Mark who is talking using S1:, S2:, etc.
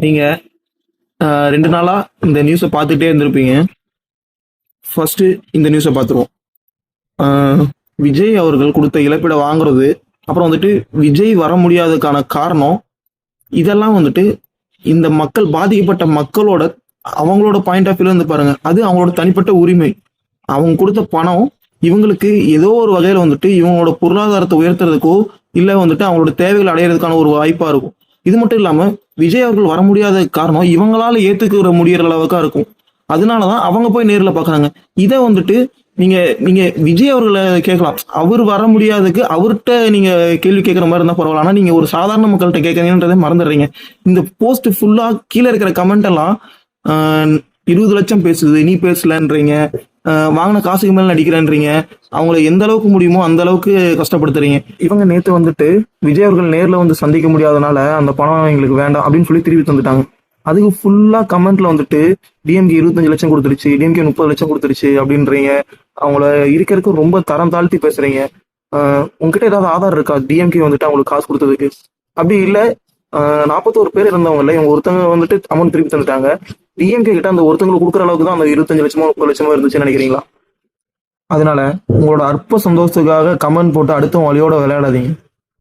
S1: நீங்க 2 நாளா இந்த நியூஸ பார்த்துட்டே இருந்திருப்பீங்க. ஃபர்ஸ்ட்டு இந்த நியூஸ பார்த்துருவோம். அ விஜய் அவர்கள் குடுத்த இழப்பீட வாங்குறது, அப்புறம் வந்துட்டு விஜய் வர முடியாததுக்கான காரணம், இதெல்லாம் வந்துட்டு இந்த மக்கள் பாதிக்கப்பட்ட மக்களோட அவங்களோட பாயிண்ட் ஆஃப் வியூல இருந்து பாருங்க. அது அவங்களோட தனிப்பட்ட உரிமை. அவங்க குடுத்த பணம் இவங்களுக்கு ஏதோ ஒரு வகையில வந்துட்டு இவங்களோட பொருளாதாரத்த உயர்த்துறதுக்கோ, இல்ல வந்துட்டு அவங்களோட தேவைகள அடையறதுக்கான ஒரு வாய்ப்பா இருக்கும். இது மட்டும் இல்லாம, விஜய் அவர்கள் வர முடியாத காரணம் இவங்களால ஏத்துக்கிற முடியற அளவுக்கா இருக்கும். அதனால தான் அவங்க போய் நேர்ல பார்க்குறாங்க. இத வந்துட்டு நீங்க நீங்க விஜய் அவர்கள கேட்கலாம். அவரு வர முடியாததுக்கு அவர்ட்ட நீங்க கேள்வி கேட்கிற மாரி இருந்தா பரவால்ல. ஆனா நீங்க ஒரு சாதாரண மக்கள்ட்ட கேட்கறீங்கன்றத மறந்துடுறீங்க. இந்த போஸ்ட் ஃபுல்லா கீழ இருக்கிற கமெண்ட் எல்லாம் அ 20,00,000 பேசுது, நீ பேசலன்றீங்க. வாங்குன காசுக்கு மேல நடிக்கிறேன்றீங்க. அவங்கள எந்த அளவுக்கு முடியுமோ அந்த அளவுக்கு கஷ்டப்படுத்துறீங்க. இவங்க நேத்து வந்துட்டு விஜய் அவர்கள் நேர்ல வந்து சந்திக்க முடியாதனால அந்த பணம் எங்களுக்கு வேண்டாம் அப்படின்னு சொல்லி திருப்பி தந்துட்டாங்க. அதுக்கு ஃபுல்லா கமெண்ட்ல வந்துட்டு டிஎம்கே 25,00,000 கொடுத்துருச்சு, டிஎம்கே 30,00,000 கொடுத்துருச்சு அப்படின்றீங்க. அவங்கள இருக்கிறதுக்கு ரொம்ப தரம் தாழ்த்தி பேசுறீங்க. உங்ககிட்ட ஏதாவது ஆதார் இருக்கா டிஎம்கே வந்துட்டு அவங்களுக்கு காசு கொடுத்ததுக்கு? அப்படி இல்ல 41 பேர் இருந்தவங்கல்ல, இவங்க ஒருத்தவங்க வந்துட்டு அமௌண்ட் திருப்பி தந்துட்டாங்க. டிஎம்கே கிட்ட அந்த ஒருத்தவங்களுக்கு கொடுக்குற அளவுக்கு தான் அந்த 25,00,000 30,00,000 இருந்துச்சுன்னு நினைக்கிறீங்களா? அதனால உங்களோட அற்ப சந்தோஷத்துக்காக கமெண்ட் போட்டு அடுத்தவங்க வழியோட விளையாடாதீங்க.